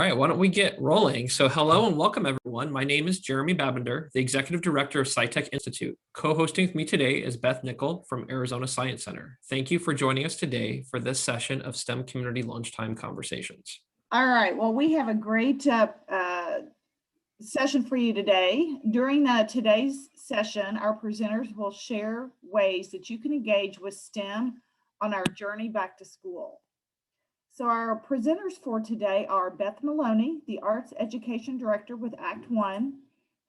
right, why don't we get rolling? So hello and welcome everyone. My name is Jeremy Babender, the Executive Director of SciTech Institute. Co-hosting with me today is Beth Nichol from Arizona Science Center. Thank you for joining us today for this session of STEM Community Lunchtime Conversations. All right, well, we have a great session for you today. During today's session, our presenters will share ways that you can engage with STEM on our journey back to school. So our presenters for today are Beth Maloney, the Arts Education Director with Act One,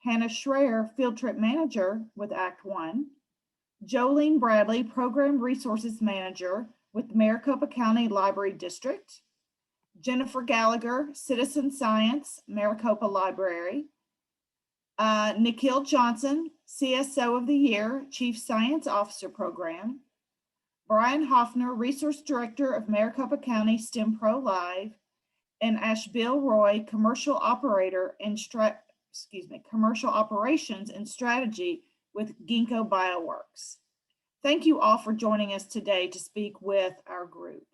Hannah Schreier, Field Trip Manager with Act One, Jolene Bradley, Program Resources Manager with Maricopa County Library District, Jennifer Gallagher, Citizen Science, Maricopa Library, Nikhil Johnson, CSO of the Year, Chief Science Officer Program, Brian Hoffner, Resource Director of Maricopa County STEM Pro Live, and Ashbil Roy, Commercial Operator and Commercial Operations and Strategy with Gekko Bioworks. Thank you all for joining us today to speak with our group.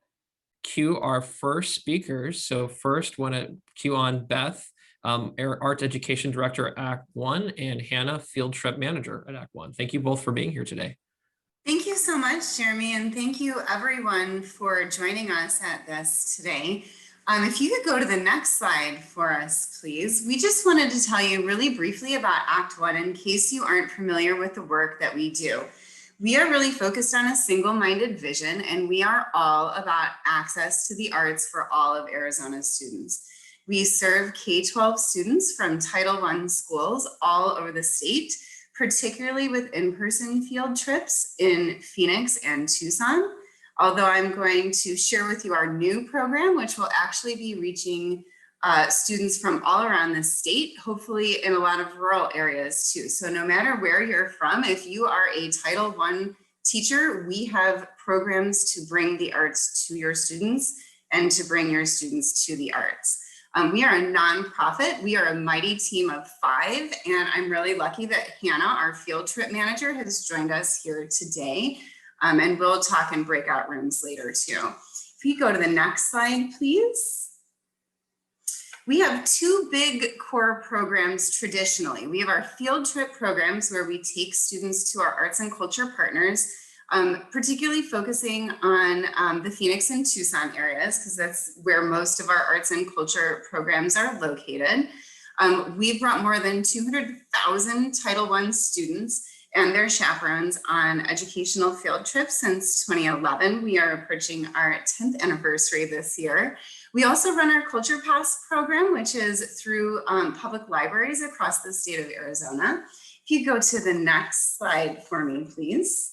Cue our first speakers. So first, want to cue on Beth, Arts Education Director at Act One, and Hannah, Field Trip Manager at Act One. Thank you both for being here today. Thank you so much, Jeremy, and thank you everyone for joining us at this today. If you could go to the next slide for us, please. We just wanted to tell you really briefly about Act One in case you aren't familiar with the work that we do. We are really focused on a single-minded vision, and we are all about access to the arts for all of Arizona's students. We serve K-12 students from Title I schools all over the state, particularly with in-person field trips in Phoenix and Tucson. Although I'm going to share with you our new program, which will actually be reaching students from all around the state, hopefully in a lot of rural areas too. So no matter where you're from, if you are a Title I teacher, we have programs to bring the arts to your students and to bring your students to the arts. We are a nonprofit. We are a mighty team of 5, and I'm really lucky that Hannah, our field trip manager, has joined us here today, and we'll talk in breakout rooms later too. If you go to the next slide, please. We have 2 big core programs traditionally. We have our field trip programs where we take students to our arts and culture partners, particularly focusing on the Phoenix and Tucson areas, because that's where most of our arts and culture programs are located. We've brought more than 200,000 Title I students and their chaperones on educational field trips since 2011. We are approaching our 10th anniversary this year. We also run our Culture Pass program, which is through public libraries across the state of Arizona. If you go to the next slide for me, please.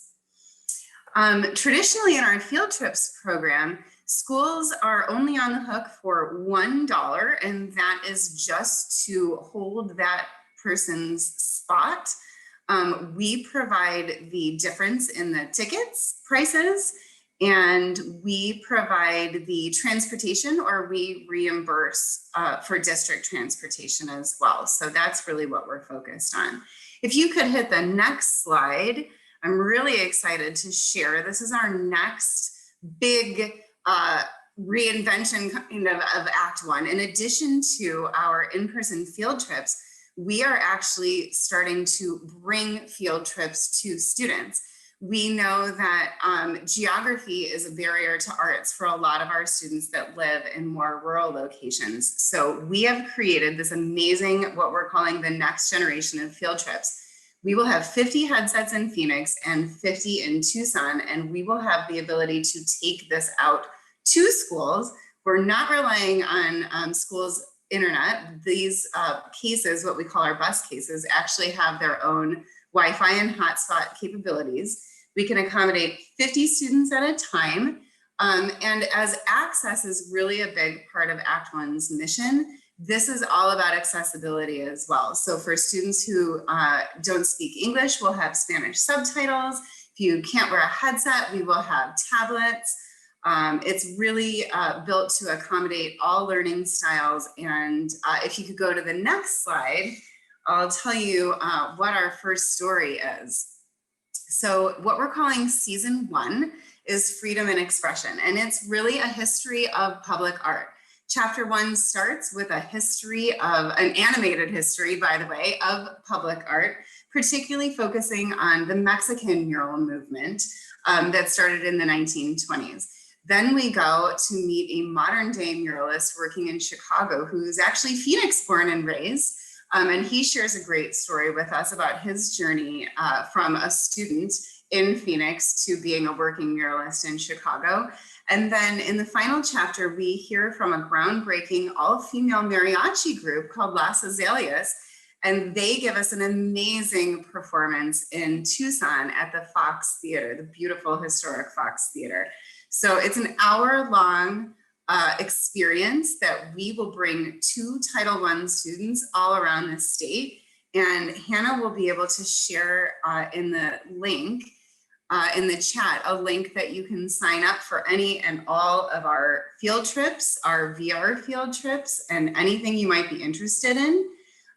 Traditionally in our field trips program, schools are only on the hook for $1, and that is just to hold that person's spot. We provide the difference in the tickets prices, and we provide the transportation, or we reimburse for district transportation as well. So that's really what we're focused on. If you could hit the next slide, I'm really excited to share. This is our next big reinvention kind of Act One. In addition to our in-person field trips, we are actually starting to bring field trips to students. We know that geography is a barrier to arts for a lot of our students that live in more rural locations. So we have created this amazing, what we're calling the next generation of field trips. We will have 50 headsets in Phoenix and 50 in Tucson, and we will have the ability to take this out to schools. We're not relying on schools' internet. These cases, what we call our bus cases, actually have their own Wi-Fi and hotspot capabilities. We can accommodate 50 students at a time. And as access is really a big part of Act One's mission, this is all about accessibility as well. So for students who don't speak English, we'll have Spanish subtitles. If you can't wear a headset, we will have tablets. It's really built to accommodate all learning styles. And if you could go to the next slide, I'll tell you what our first story is. So what we're calling season 1 is freedom and expression. And it's really a history of public art. Chapter 1 starts with an animated history, by the way, of public art, particularly focusing on the Mexican mural movement that started in the 1920s. Then we go to meet a modern day muralist working in Chicago, who's actually Phoenix born and raised. And he shares a great story with us about his journey from a student in Phoenix to being a working muralist in Chicago. And then in the final chapter, we hear from a groundbreaking all-female mariachi group called Las Azaleas. And they give us an amazing performance in Tucson at the Fox Theater, the beautiful historic Fox Theater. So it's an hour-long experience that we will bring to Title I students all around the state. And Hannah will be able to share in the link, in the chat, a link that you can sign up for any and all of our field trips, our VR field trips, and anything you might be interested in.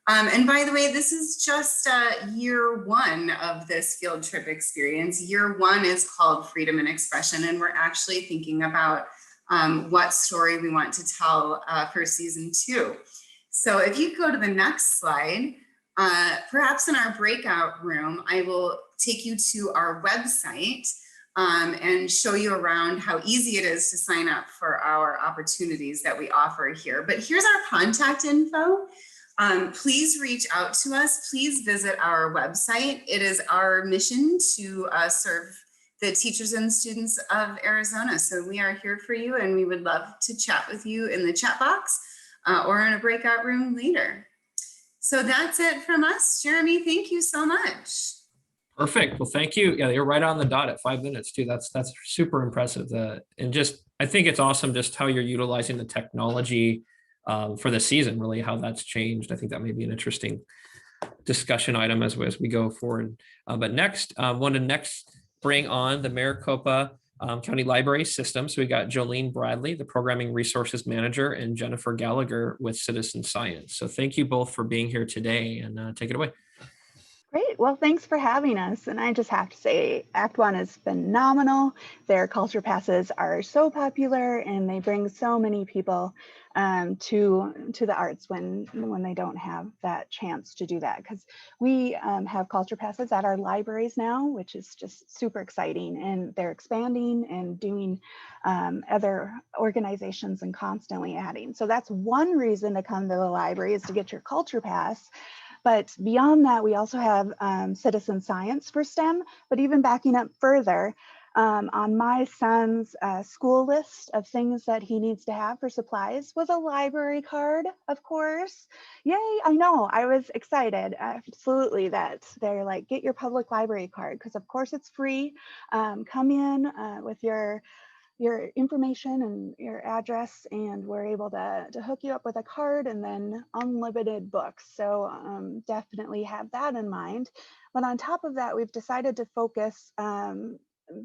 And by the way, this is just year 1 of this field trip experience. Year 1 is called Freedom and Expression, and we're actually thinking about what story we want to tell for season 2. So if you go to the next slide, perhaps in our breakout room, I will take you to our website and show you around how easy it is to sign up for our opportunities that we offer here. But here's our contact info. Please reach out to us. Please visit our website. It is our mission to serve the teachers and students of Arizona. So we are here for you, and we would love to chat with you in the chat box or in a breakout room later. So that's it from us. Jeremy, thank you so much. Perfect. Well, thank you. Yeah, you're right on the dot at 5 minutes too. That's super impressive. And just, I think it's awesome just how you're utilizing the technology for the season, really how that's changed. I think that may be an interesting discussion item as we go forward. But next, I want to next bring on the Maricopa County Library System. So we got Jolene Bradley, the Programming Resources Manager, and Jennifer Gallagher with Citizen Science. So thank you both for being here today, and take it away. Great. Well, thanks for having us. And I just have to say, Act One is phenomenal. Their culture passes are so popular, and they bring so many people to the arts when they don't have that chance to do that. Because we have culture passes at our libraries now, which is just super exciting. And they're expanding and doing other organizations and constantly adding. So that's one reason to come to the library, is to get your culture pass. But beyond that, we also have citizen science for STEM, but even backing up further, on my son's school list of things that he needs to have for supplies was a library card, of course. Yay, I know, I was excited, absolutely, that they're like, get your public library card, because of course it's free. Come in with your information and your address, and we're able to hook you up with a card and then unlimited books. So definitely have that in mind. But on top of that, we've decided to focus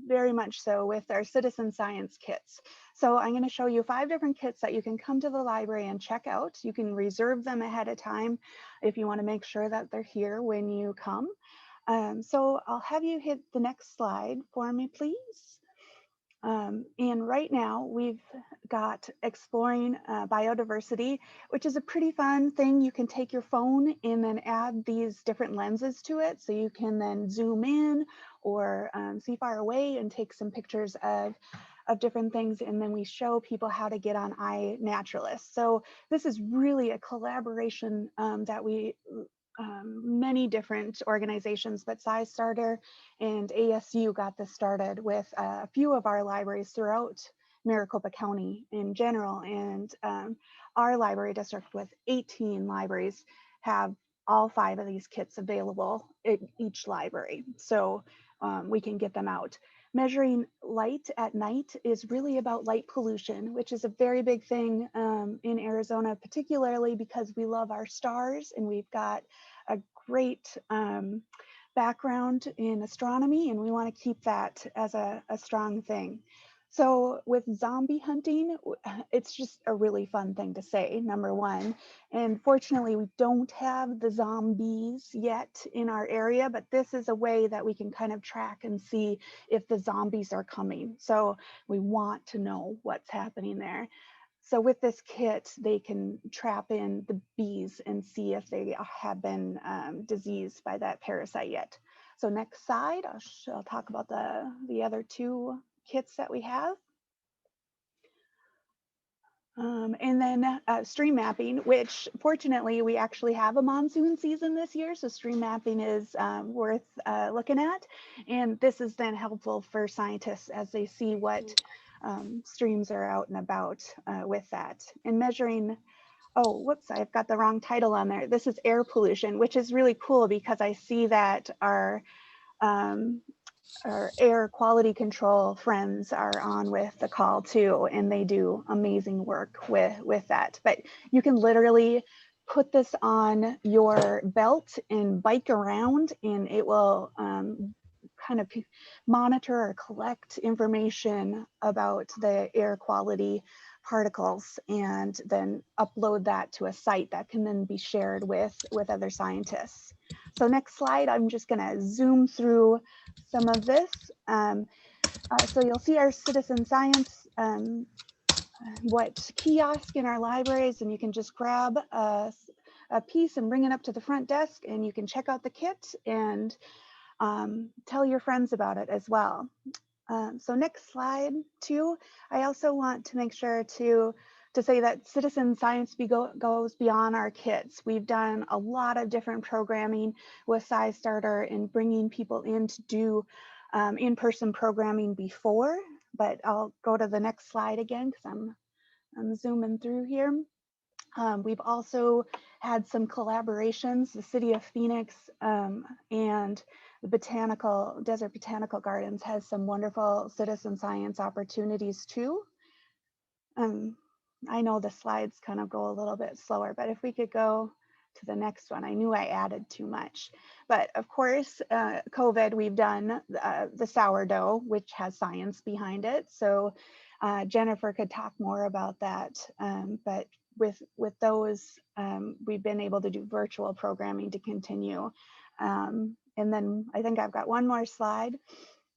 very much so with our citizen science kits. So I'm going to show you 5 different kits that you can come to the library and check out. You can reserve them ahead of time if you want to make sure that they're here when you come. So I'll have you hit the next slide for me, please. And right now we've got exploring biodiversity, which is a pretty fun thing. You can take your phone and then add these different lenses to it. So you can then zoom in or see far away and take some pictures of different things. And then we show people how to get on iNaturalist. So this is really a collaboration that we many different organizations, but SciStarter and ASU got this started with a few of our libraries throughout Maricopa County in general. And our library district with 18 libraries have all 5 of these kits available at each library. So we can get them out. Measuring light at night is really about light pollution, which is a very big thing in Arizona, particularly because we love our stars and we've got a great background in astronomy, and we want to keep that as a strong thing. So with zombie hunting, it's just a really fun thing to say, number one. And fortunately, we don't have the zombies yet in our area, but this is a way that we can kind of track and see if the zombies are coming. So we want to know what's happening there. So with this kit, they can trap in the bees and see if they have been diseased by that parasite yet. So next slide, I'll talk about the other two kits that we have. And then stream mapping, which fortunately we actually have a monsoon season this year. So stream mapping is worth looking at. And this is then helpful for scientists as they see what streams are out and about with that. And measuring, oh, whoops, I've got the wrong title on there. This is air pollution, which is really cool because I see that our air quality control friends are on with the call too, and they do amazing work with that. But you can literally put this on your belt and bike around, and it will kind of monitor or collect information about the air quality particles and then upload that to a site that can then be shared with other scientists. So next slide, I'm just going to zoom through some of this. So you'll see our citizen science what kiosk in our libraries, and you can just grab a piece and bring it up to the front desk, and you can check out the kit and tell your friends about it as well. So next slide 2, I also want to make sure to say that citizen science goes beyond our kits. We've done a lot of different programming with SciStarter and bringing people in to do in-person programming before, but I'll go to the next slide again because I'm zooming through here. We've also had some collaborations. The City of Phoenix and the Desert Botanical Gardens has some wonderful citizen science opportunities too. I know the slides kind of go a little bit slower, but if we could go to the next one. I knew I added too much. But of course, COVID, we've done the sourdough, which has science behind it. So Jennifer could talk more about that. But with those, we've been able to do virtual programming to continue. And then I think I've got one more slide.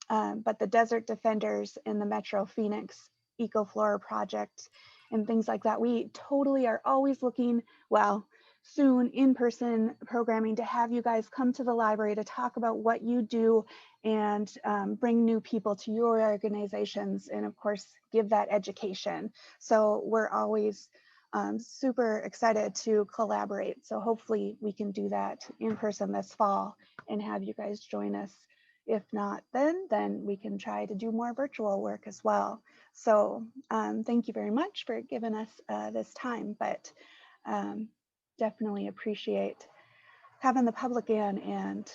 But the Desert Defenders and the Metro Phoenix EcoFlora project and things like that, we totally are always looking, well, soon in-person programming to have you guys come to the library to talk about what you do and bring new people to your organizations and of course give that education. So we're always super excited to collaborate. So hopefully we can do that in person this fall and have you guys join us. If not, then we can try to do more virtual work as well. So thank you very much for giving us this time, but definitely appreciate having the public in and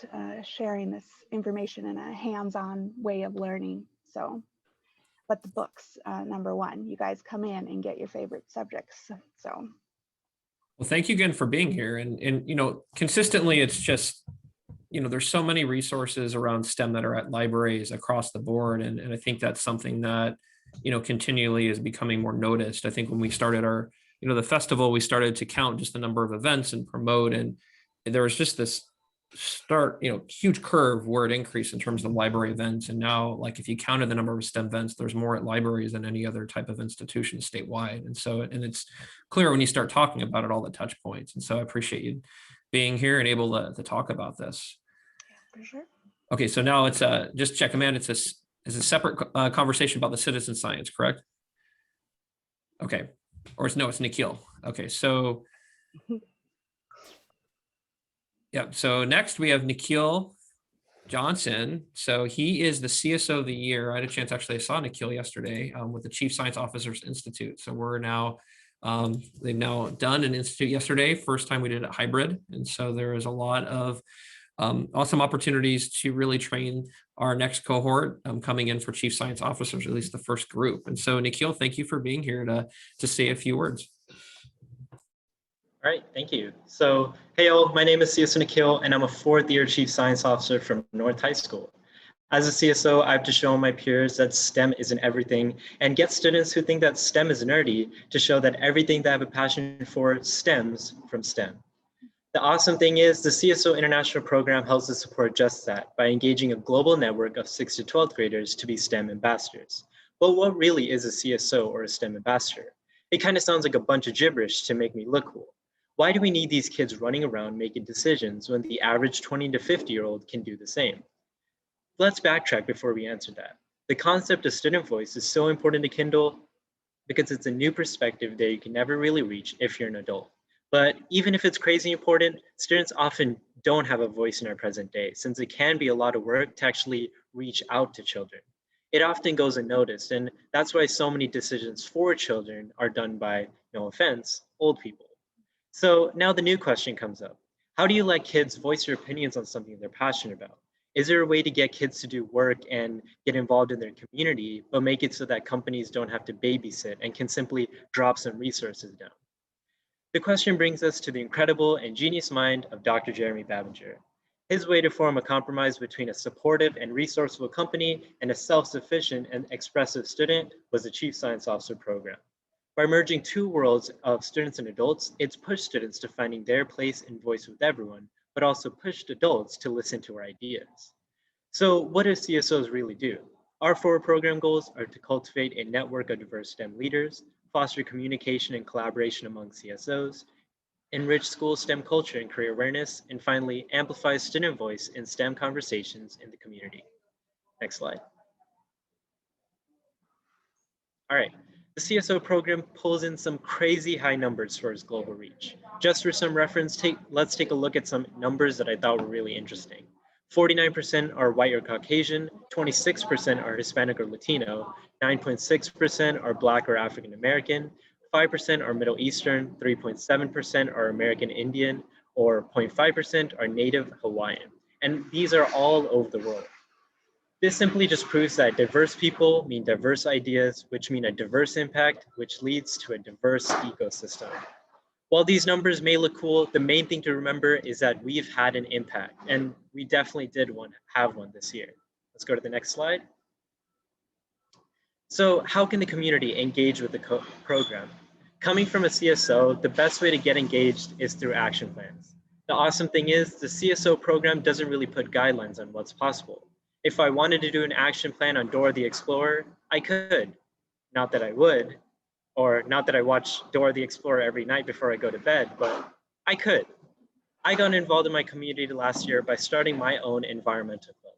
sharing this information in a hands-on way of learning. So, but the books, number one, you guys come in and get your favorite subjects. So. Well, thank you again for being here. And you know, consistently, it's just, you know, there's so many resources around STEM that are at libraries across the board. And I think that's something that, you know, continually is becoming more noticed. I think when we started our, you know, the festival, we started to count just the number of events and promote, and there was just this huge curve where it increased in terms of library events. And now, like, if you counted the number of STEM events, there's more at libraries than any other type of institution statewide. And so, and it's clear when you start talking about it, all the touch points. And so I appreciate you being here and able to talk about this. Yeah, for sure. Okay, so now it's just check, Amanda, it's a separate conversation about the citizen science, correct? Okay, or it's Nikhil. Okay, so yeah, so next we have Nikhil Johnson. So he is the CSO of the year. I had a chance, actually, I saw Nikhil yesterday with the Chief Science Officers Institute. So we're now, they've now done an institute yesterday. First time we did it hybrid. And so there is a lot of awesome opportunities to really train our next cohort coming in for Chief Science Officers, at least the first group. And so Nikhil, thank you for being here to say a few words. All right, thank you. So, hey all, my name is CSO Nikhil, and I'm a 4th-year Chief Science Officer from North High School. As a CSO, I have to show my peers that STEM isn't everything, and get students who think that STEM is nerdy to show that everything they have a passion for stems from STEM. The awesome thing is the CSO International Program helps to support just that by engaging a global network of 6th to 12th graders to be STEM ambassadors. But what really is a CSO or a STEM ambassador? It kind of sounds like a bunch of gibberish to make me look cool. Why do we need these kids running around making decisions when the average 20 to 50-year-old can do the same? Let's backtrack before we answer that. The concept of student voice is so important to Kindle because it's a new perspective that you can never really reach if you're an adult. But even if it's crazy important, students often don't have a voice in our present day, since it can be a lot of work to actually reach out to children. It often goes unnoticed, and that's why so many decisions for children are done by, no offense, old people. So now the new question comes up. How do you let kids voice their opinions on something they're passionate about? Is there a way to get kids to do work and get involved in their community, but make it so that companies don't have to babysit and can simply drop some resources down? The question brings us to the incredible and genius mind of Dr. Jeremy Babinger. His way to form a compromise between a supportive and resourceful company and a self-sufficient and expressive student was the Chief Science Officer program. By merging two worlds of students and adults, it's pushed students to finding their place and voice with everyone, but also pushed adults to listen to our ideas. So what do CSOs really do? Our 4 program goals are to cultivate a network of diverse STEM leaders, foster communication and collaboration among CSOs, enrich school STEM culture and career awareness, and finally, amplify student voice in STEM conversations in the community. Next slide. All right, the CSO program pulls in some crazy high numbers for its global reach. Just for some reference, let's take a look at some numbers that I thought were really interesting. 49% are white or Caucasian, 26% are Hispanic or Latino, 9.6% are Black or African American, 5% are Middle Eastern, 3.7% are American Indian, or 0.5% are Native Hawaiian. And these are all over the world. This simply just proves that diverse people mean diverse ideas, which mean a diverse impact, which leads to a diverse ecosystem. While these numbers may look cool, the main thing to remember is that we've had an impact, and we definitely did have one this year. Let's go to the next slide. So how can the community engage with the program? Coming from a CSO, the best way to get engaged is through action plans. The awesome thing is the CSO program doesn't really put guidelines on what's possible. If I wanted to do an action plan on Dora the Explorer, I could. Not that I would, or not that I watch Dora the Explorer every night before I go to bed, but I could. I got involved in my community last year by starting my own environmental club.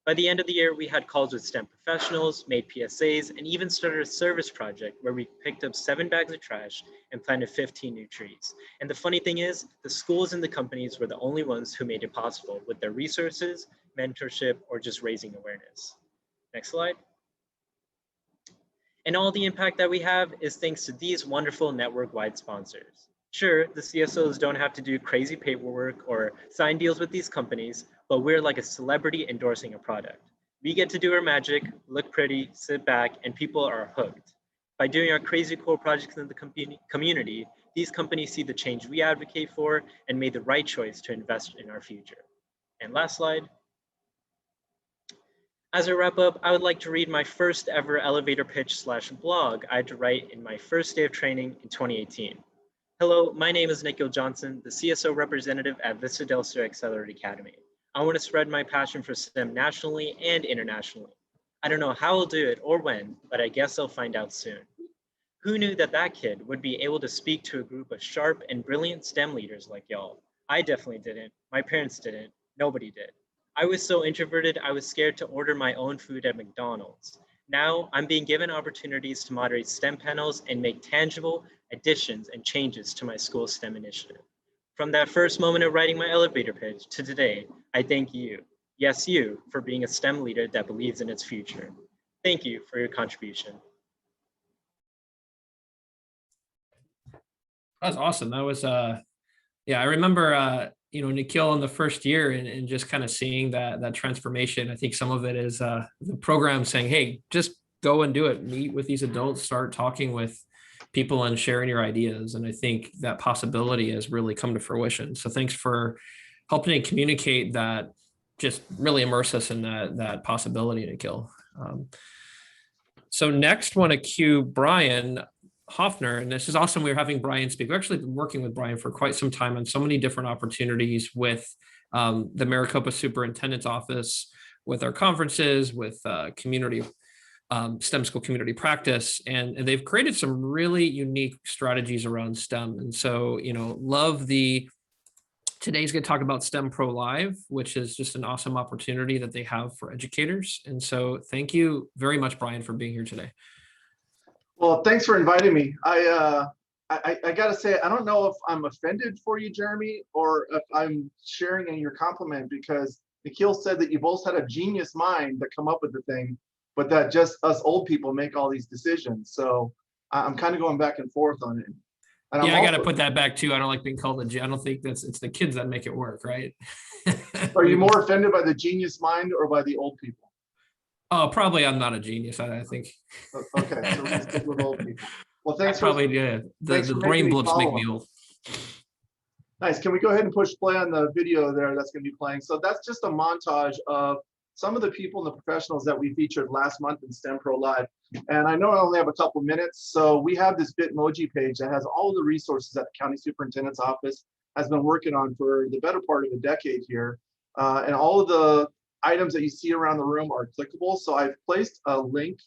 By the end of the year, we had calls with STEM professionals, made PSAs, and even started a service project where we picked up 7 bags of trash and planted 15 new trees. And the funny thing is, the schools and the companies were the only ones who made it possible with their resources, mentorship, or just raising awareness. Next slide. And all the impact that we have is thanks to these wonderful network-wide sponsors. Sure, the CSOs don't have to do crazy paperwork or sign deals with these companies, but we're like a celebrity endorsing a product. We get to do our magic, look pretty, sit back, and people are hooked. By doing our crazy cool projects in the community, these companies see the change we advocate for and made the right choice to invest in our future. And last slide. As a wrap up, I would like to read my first ever elevator pitch / blog I had to write in my first day of training in 2018. Hello, my name is Nikhil Johnson, the CSO representative at Vista Del Sur Accelerated Academy. I want to spread my passion for STEM nationally and internationally. I don't know how I'll do it or when, but I guess I'll find out soon. Who knew that that kid would be able to speak to a group of sharp and brilliant STEM leaders like y'all? I definitely didn't. My parents didn't. Nobody did. I was so introverted, I was scared to order my own food at McDonald's. Now I'm being given opportunities to moderate STEM panels and make tangible additions and changes to my school's STEM initiative. From that first moment of writing my elevator pitch to today, I thank you, yes you, for being a STEM leader that believes in its future. Thank you for your contribution. That's awesome. That was, yeah, I remember, Nikhil in the first year and just kind of seeing that transformation. I think some of it is the program saying, hey, just go and do it. Meet with these adults, start talking with people and sharing your ideas. And I think that possibility has really come to fruition. So thanks for helping to communicate that, just really immerse us in that possibility, Nikhil. So next, want to cue Brian Hoffner, and this is awesome. We're having Brian speak. We've actually been working with Brian for quite some time on so many different opportunities with the Maricopa Superintendent's Office, with our conferences, with community STEM school community practice, and they've created some really unique strategies around STEM. And so, love today's going to talk about STEM Pro Live, which is just an awesome opportunity that they have for educators. And so thank you very much, Brian, for being here today. Well, thanks for inviting me. I got to say, I don't know if I'm offended for you, Jeremy, or if I'm sharing in your compliment, because Nikhil said that you both had a genius mind to come up with the thing, but that just us old people make all these decisions. So I'm kind of going back and forth on it. And yeah, I got to put that back too. I don't like being called I don't think it's the kids that make it work, right? Are you more offended by the genius mind or by the old people? Oh, probably I'm not a genius. I think. Okay, so we're stick with old people. Well, thanks for probably the brain blips make me old. Nice. Can we go ahead and push play on the video there that's going to be playing? So that's just a montage of some of the people and the professionals that we featured last month in STEM Pro Live. And I know I only have a couple minutes, so we have this Bitmoji page that has all of the resources that the county superintendent's office has been working on for the better part of a decade here. And all of the items that you see around the room are clickable. So I've placed a link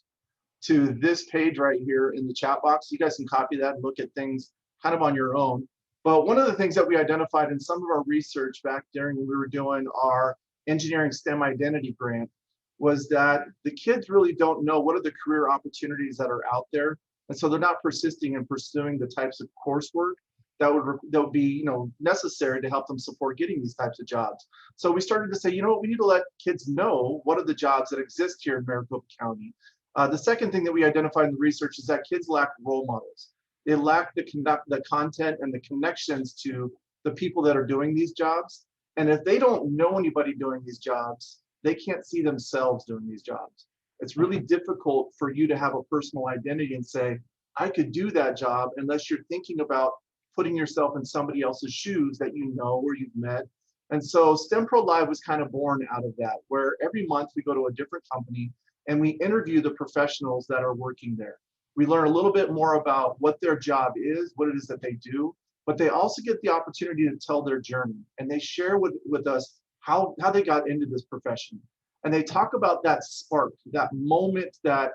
to this page right here in the chat box. You guys can copy that and look at things kind of on your own. But one of the things that we identified in some of our research back during when we were doing our engineering STEM identity grant was that the kids really don't know what are the career opportunities that are out there. And so they're not persisting in pursuing the types of coursework that would be necessary to help them support getting these types of jobs. So we started to say, we need to let kids know what are the jobs that exist here in Maricopa County. The second thing that we identified in the research is that kids lack role models. They lack the content and the connections to the people that are doing these jobs. And if they don't know anybody doing these jobs, they can't see themselves doing these jobs. It's really difficult for you to have a personal identity and say, I could do that job, unless you're thinking about putting yourself in somebody else's shoes that you know or you've met. And so STEM Pro Live was kind of born out of that, where every month we go to a different company and we interview the professionals that are working there. We learn a little bit more about what their job is, what it is that they do, but they also get the opportunity to tell their journey, and they share with us how they got into this profession. And they talk about that spark, that moment that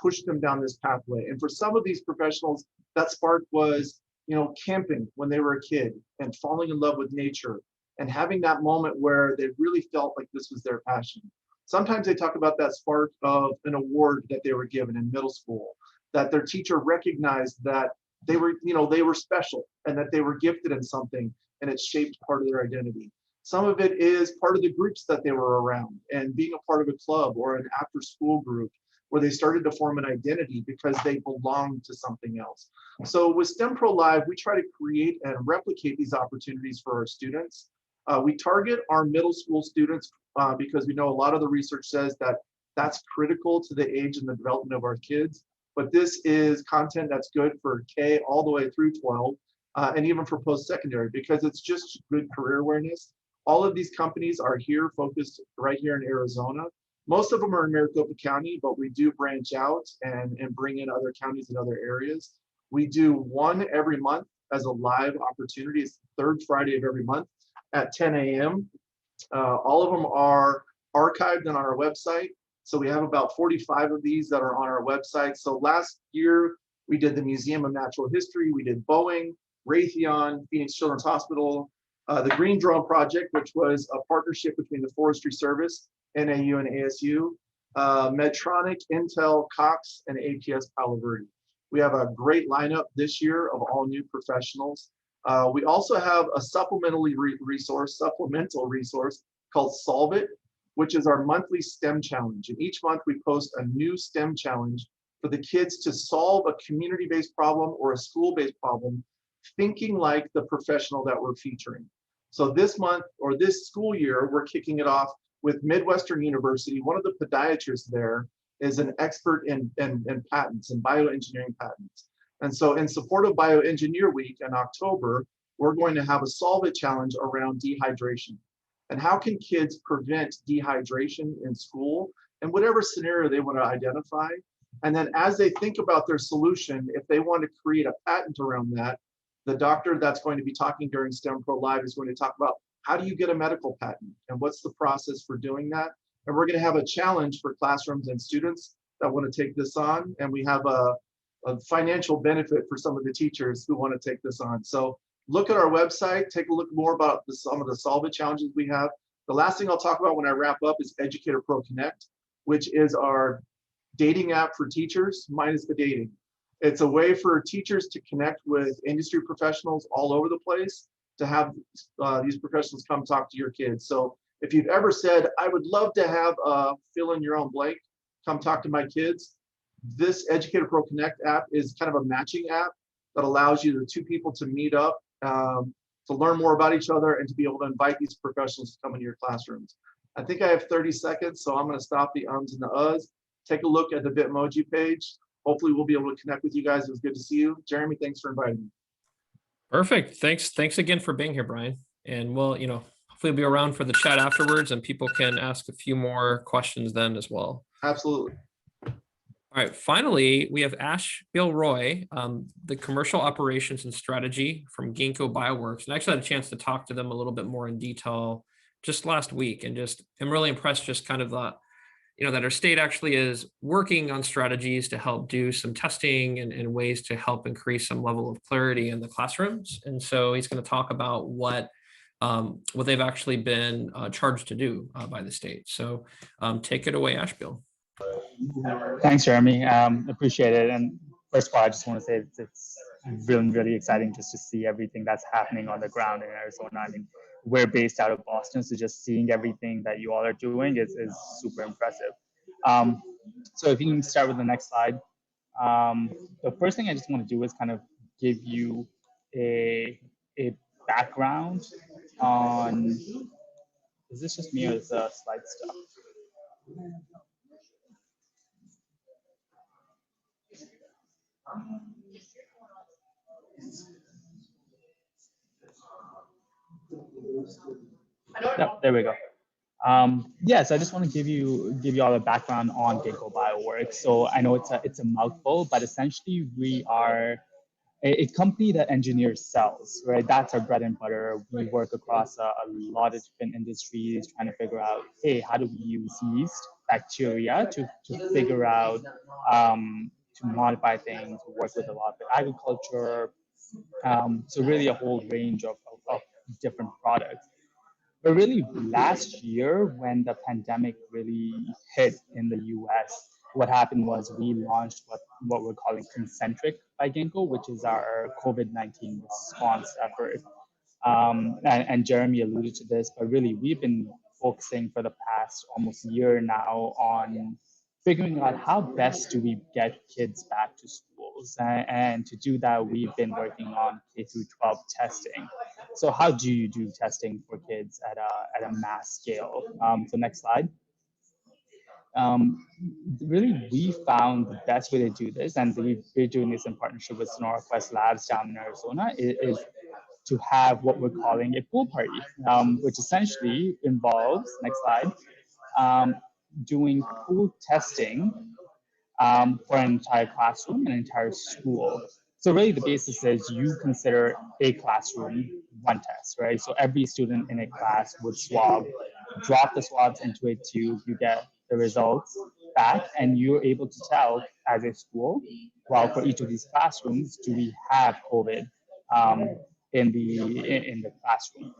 pushed them down this pathway. And for some of these professionals, that spark was, camping when they were a kid and falling in love with nature and having that moment where they really felt like this was their passion. Sometimes they talk about that spark of an award that they were given in middle school, that their teacher recognized that they were special and that they were gifted in something, and it shaped part of their identity. Some of it is part of the groups that they were around and being a part of a club or an after school group where they started to form an identity because they belonged to something else. So with STEM Pro Live, we try to create and replicate these opportunities for our students. We target our middle school students because we know a lot of the research says that that's critical to the age and the development of our kids. But this is content that's good for K all the way through 12 and even for post-secondary, because it's just good career awareness. All of these companies are here focused right here in Arizona. Most of them are in Maricopa County, but we do branch out and bring in other counties and other areas. We do one every month as a live opportunity. It's the third Friday of every month at 10 a.m. All of them are archived and on our website. So we have about 45 of these that are on our website. So last year, we did the Museum of Natural History, we did Boeing, Raytheon, Phoenix Children's Hospital, the Green Drone Project, which was a partnership between the Forestry Service, NAU and ASU, Medtronic, Intel, Cox, and APS Palo Verde. We have a great lineup this year of all new professionals. We also have a supplemental resource called Solve It, which is our monthly STEM challenge. And each month we post a new STEM challenge for the kids to solve a community-based problem or a school-based problem, thinking like the professional that we're featuring. So this month or this school year, we're kicking it off with Midwestern University. One of the podiatrists there is an expert in patents and bioengineering patents. And so in support of Bioengineer Week in October, we're going to have a Solve It challenge around dehydration. And how can kids prevent dehydration in school and whatever scenario they want to identify? And then as they think about their solution, if they want to create a patent around that, the doctor that's going to be talking during STEM Pro Live is going to talk about how do you get a medical patent and what's the process for doing that? And we're going to have a challenge for classrooms and students that want to take this on, and we have a financial benefit for some of the teachers who want to take this on. So look at our website, take a look more about some of the Solve It challenges we have. The last thing I'll talk about when I wrap up is Educator Pro Connect, which is our dating app for teachers, minus the dating. It's a way for teachers to connect with industry professionals all over the place, to have these professionals come talk to your kids. So if you've ever said, I would love to have a fill in your own blank, come talk to my kids, this Educator Pro Connect app is kind of a matching app that allows you, the two people, to meet up, to learn more about each other, and to be able to invite these professionals to come into your classrooms. I think I have 30 seconds, so I'm going to stop the ums and the uhs. Take a look at the Bitmoji page. Hopefully we'll be able to connect with you guys. It was good to see you. Jeremy, thanks for inviting me. Perfect. Thanks again for being here, Brian. And we'll, hopefully be around for the chat afterwards, and people can ask a few more questions then as well. Absolutely. All right, finally, we have Ash Roy, the commercial operations and strategy from Gekko Bioworks. And I actually had a chance to talk to them a little bit more in detail just last week, and just I'm really impressed just kind of that our state actually is working on strategies to help do some testing and ways to help increase some level of clarity in the classrooms. And so he's going to talk about what they've actually been charged to do by the state. So take it away, Ashbill. Thanks, Jeremy. Appreciate it. And first of all, I just want to say it's really, really exciting just to see everything that's happening on the ground in Arizona. I mean, we're based out of Boston, so just seeing everything that you all are doing is super impressive. So if you can start with the next slide. The first thing I just want to do is kind of give you a background on, is this just me or is the slide stuff? Yep, there we go. Yes, I just want to give you all a background on Gekko Bioworks. So I know it's a mouthful, but essentially we are a company that engineers cells, right? That's our bread and butter. We work across a lot of different industries trying to figure out, hey, how do we use yeast, bacteria to figure out, to modify things, work with a lot of agriculture. So really a whole range of different products. But really last year, when the pandemic really hit in the US, what happened was we launched what we're calling Concentric by Gekko, which is our COVID-19 response effort. And Jeremy alluded to this, but really we've been focusing for the past almost year now on figuring out how best do we get kids back to schools. And to do that, we've been working on K through 12 testing. So how do you do testing for kids at a mass scale? So next slide. Really, we found the best way to do this, and we're doing this in partnership with Sonora Quest Labs down in Arizona, is to have what we're calling a pool party, which essentially involves, next slide, doing pool testing for an entire classroom, an entire school. So really the basis is you consider a classroom one test, right? So every student in a class would swab, drop the swabs into a tube, you get the results back, and you're able to tell as a school, well, for each of these classrooms, do we have COVID in the classroom?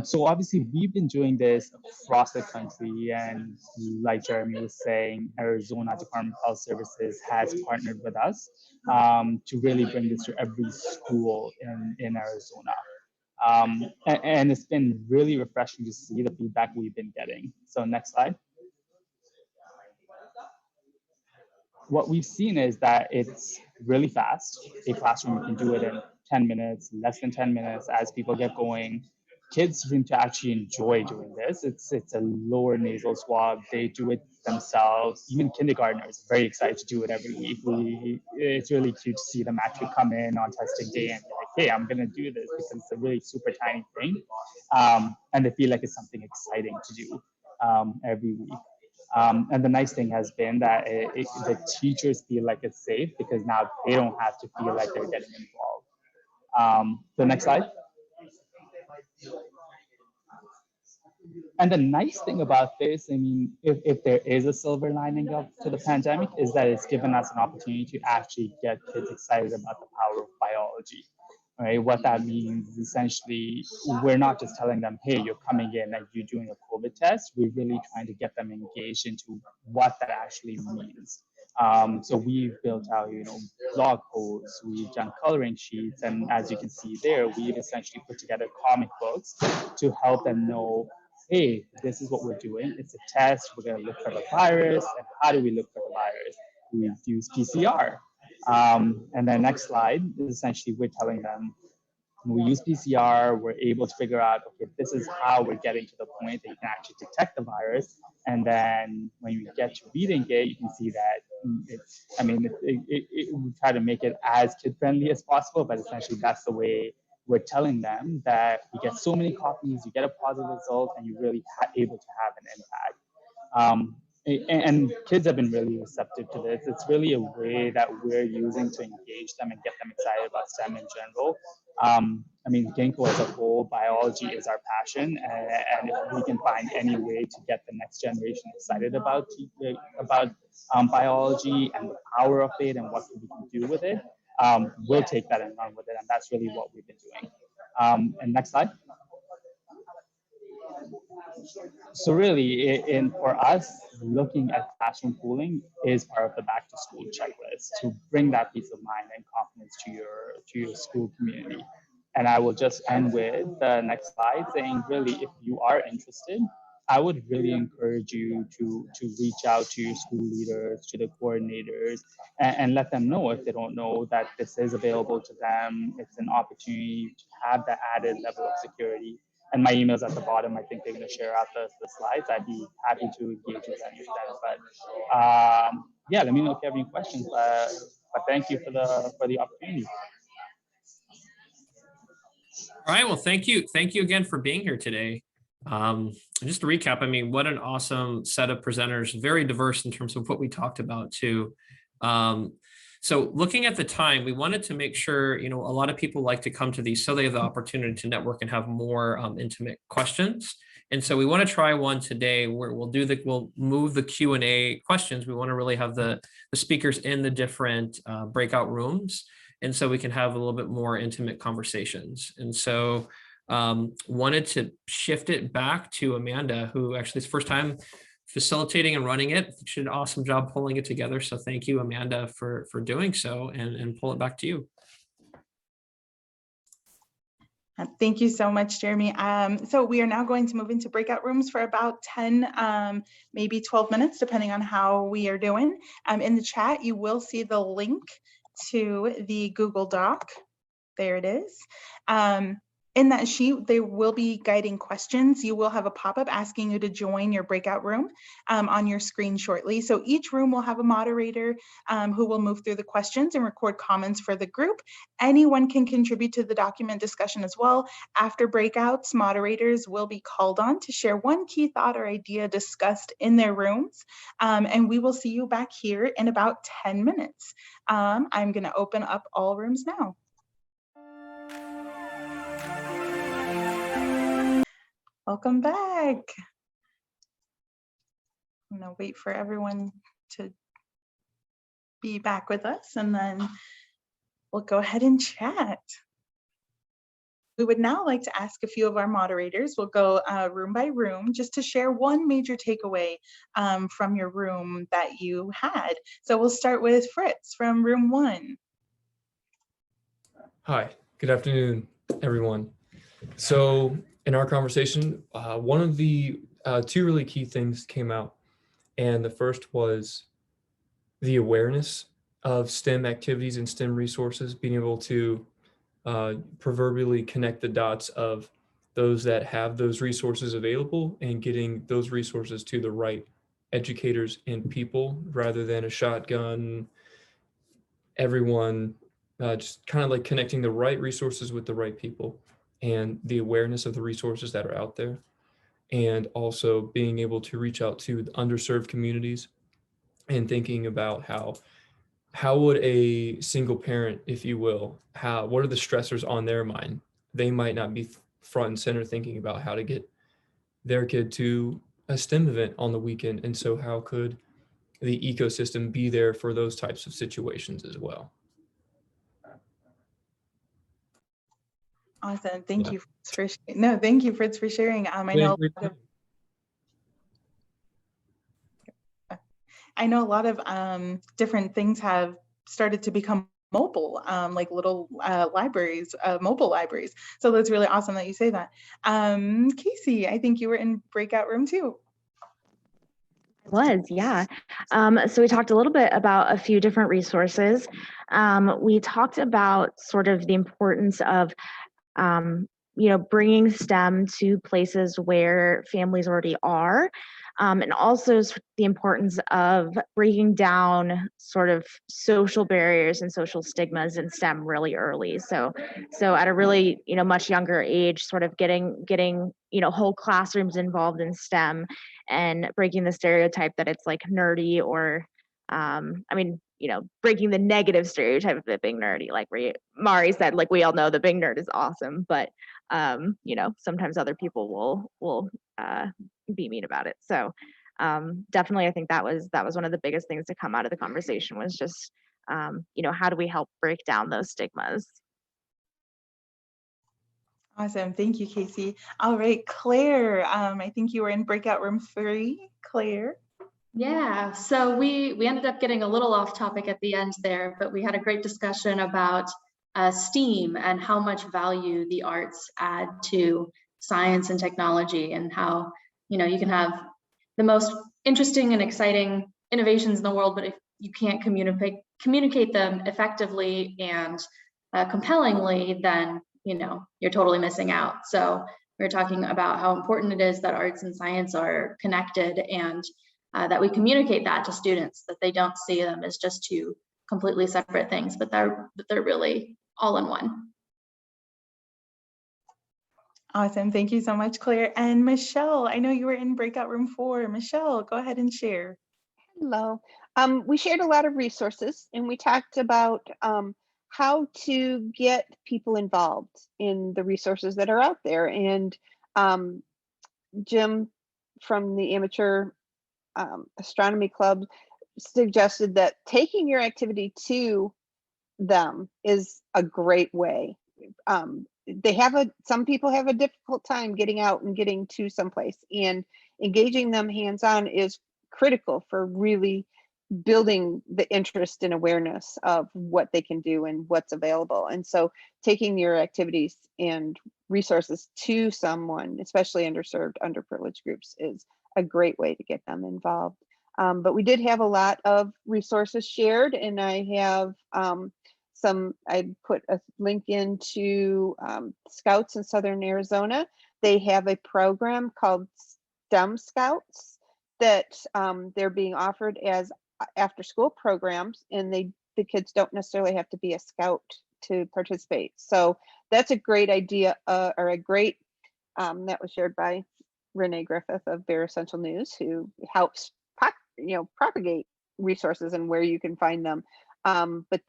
So obviously we've been doing this across the country, and like Jeremy was saying, Arizona Department of Health Services has partnered with us to really bring this to every school in Arizona. And it's been really refreshing to see the feedback we've been getting. So next slide. What we've seen is that it's really fast. A classroom can do it in 10 minutes, less than 10 minutes as people get going. Kids seem to actually enjoy doing this. It's a lower nasal swab. They do it themselves. Even kindergartners are very excited to do it every week. It's really cute to see them actually come in on testing day and be like, hey, I'm going to do this because it's a really super tiny thing. And they feel like it's something exciting to do every week. And the nice thing has been that the teachers feel like it's safe because now they don't have to feel like they're getting involved. The next slide. And the nice thing about this, I mean, if there is a silver lining up to the pandemic, is that it's given us an opportunity to actually get kids excited about the power of biology. Right? What that means is essentially, we're not just telling them, hey, you're coming in and you're doing a COVID test. We're really trying to get them engaged into what that actually means. So we've built out, blog posts, we've done coloring sheets, and as you can see there, we've essentially put together comic books to help them know, hey, this is what we're doing. It's a test. We're going to look for the virus. And how do we look for the virus? We use PCR. And then next slide is essentially we're telling them, when we use PCR, we're able to figure out, okay, this is how we're getting to the point that you can actually detect the virus. And then when you get to reading it, you can see that we try to make it as kid-friendly as possible, but essentially that's the way we're telling them that you get so many copies, you get a positive result, and you're really able to have an impact. And kids have been really receptive to this. It's really a way that we're using to engage them and get them excited about STEM in general. Gekko as a whole, biology is our passion, and if we can find any way to get the next generation excited about biology and the power of it and what we can do with it, we'll take that and run with it, and that's really what we've been doing. And next slide. So really, for us, looking at classroom pooling is part of the back to school checklist to bring that peace of mind and confidence to your school community. And I will just end with the next slide saying, really, if you are interested, I would really encourage you to reach out to your school leaders, to the coordinators, and let them know if they don't know that this is available to them. It's an opportunity to have that added level of security. And my email's at the bottom. I think they're going to share out the slides. I'd be happy to engage with any of them. But yeah, let me know if you have any questions. But thank you for the opportunity. All right, well, thank you again for being here today. Just to recap, I mean, what an awesome set of presenters, very diverse in terms of what we talked about too. So looking at the time, we wanted to make sure, a lot of people like to come to these so they have the opportunity to network and have more intimate questions. And so we want to try one today where we'll move the Q&A questions. We want to really have the speakers in the different breakout rooms. And so we can have a little bit more intimate conversations. And so wanted to shift it back to Amanda, who actually is first time facilitating and running it. She did an awesome job pulling it together. So thank you, Amanda, for doing so, and pull it back to you. Thank you so much, Jeremy. So we are now going to move into breakout rooms for about 10, maybe 12 minutes, depending on how we are doing. In the chat, you will see the link to the Google Doc. There it is. In that sheet, there will be guiding questions. You will have a pop-up asking you to join your breakout room on your screen shortly. So each room will have a moderator who will move through the questions and record comments for the group. Anyone can contribute to the document discussion as well. After breakouts, moderators will be called on to share one key thought or idea discussed in their rooms. And we will see you back here in about 10 minutes. I'm gonna open up all rooms now. Welcome back. I'm gonna wait for everyone to be back with us, and then we'll go ahead and chat. We would now like to ask a few of our moderators, we'll go room by room, just to share one major takeaway from your room that you had. So we'll start with Fritz from room 1. Hi, good afternoon, everyone. So in our conversation, one of the two really key things came out. And the first was the awareness of STEM activities and STEM resources, being able to proverbially connect the dots of those that have those resources available and getting those resources to the right educators and people rather than a shotgun, everyone, just kind of like connecting the right resources with the right people and the awareness of the resources that are out there. And also being able to reach out to the underserved communities and thinking about how would a single parent, if you will, what are the stressors on their mind? They might not be front and center thinking about how to get their kid to a STEM event on the weekend. And so how could the ecosystem be there for those types of situations as well? Awesome. Thank you for thank you, Fritz, for sharing. I know a lot of different things have started to become mobile, like little libraries, mobile libraries. So that's really awesome that you say that. Casey, I think you were in breakout room too. Yeah. So we talked a little bit about a few different resources. We talked about sort of the importance of bringing STEM to places where families already are, and also the importance of breaking down sort of social barriers and social stigmas in STEM really early. So at a really much younger age, sort of getting whole classrooms involved in STEM and breaking the stereotype that it's like nerdy or breaking the negative stereotype of it being nerdy. Like Mari said, like we all know the big nerd is awesome, but sometimes other people will be mean about it. So definitely, I think that was one of the biggest things to come out of the conversation was just how do we help break down those stigmas? Awesome. Thank you, Casey. All right, Claire, I think you were in breakout room 3. Claire. Yeah, so we ended up getting a little off topic at the end there, but we had a great discussion about STEAM and how much value the arts add to science and technology, and how you can have the most interesting and exciting innovations in the world, but if you can't communicate them effectively and compellingly, then you're totally missing out. So we're talking about how important it is that arts and science are connected, and that we communicate that to students, that they don't see them as just two completely separate things, but they're really all in one. Awesome. Thank you so much, Claire. And Michelle, I know you were in breakout room 4. Michelle, go ahead and share. Hello. We shared a lot of resources, and we talked about how to get people involved in the resources that are out there. And Jim from the Amateur Astronomy Club suggested that taking your activity to them is a great way. Some people have a difficult time getting out and getting to someplace, and engaging them hands-on is critical for really building the interest and awareness of what they can do and what's available. And so taking your activities and resources to someone, especially underserved, underprivileged groups, is a great way to get them involved. But we did have a lot of resources shared, and I have I put a link into Scouts in Southern Arizona. They have a program called STEM Scouts that they're being offered as after school programs, and the kids don't necessarily have to be a scout to participate. So that's a great idea, or a great that was shared by Renee Griffith of Bear Essential News, who helps propagate resources and where you can find them. But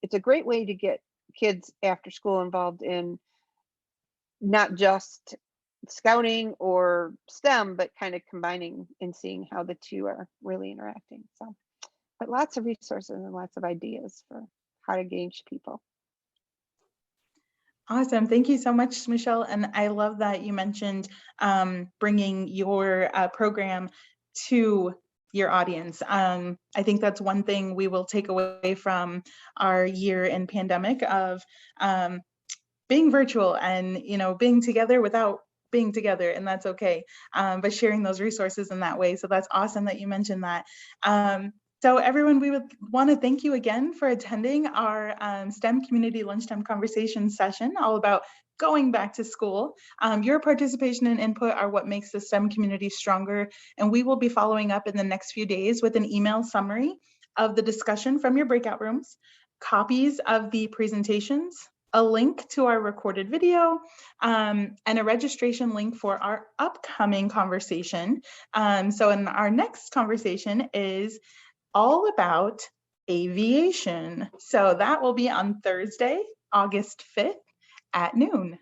it's a great way to get kids after school involved in not just scouting or STEM, but kind of combining and seeing how the two are really interacting. So, but lots of resources and lots of ideas for how to engage people. Awesome. Thank you so much, Michelle. And I love that you mentioned bringing your program to your audience. I think that's one thing we will take away from our year in pandemic of being virtual and being together without being together, and that's okay. But sharing those resources in that way. So that's awesome that you mentioned that. So everyone, we would want to thank you again for attending our STEM Community Lunchtime Conversation session, all about going back to school. Your participation and input are what makes the STEM community stronger, and we will be following up in the next few days with an email summary of the discussion from your breakout rooms, copies of the presentations, a link to our recorded video, and a registration link for our upcoming conversation. So in our next conversation is all about aviation. So that will be on Thursday, August 5th at noon.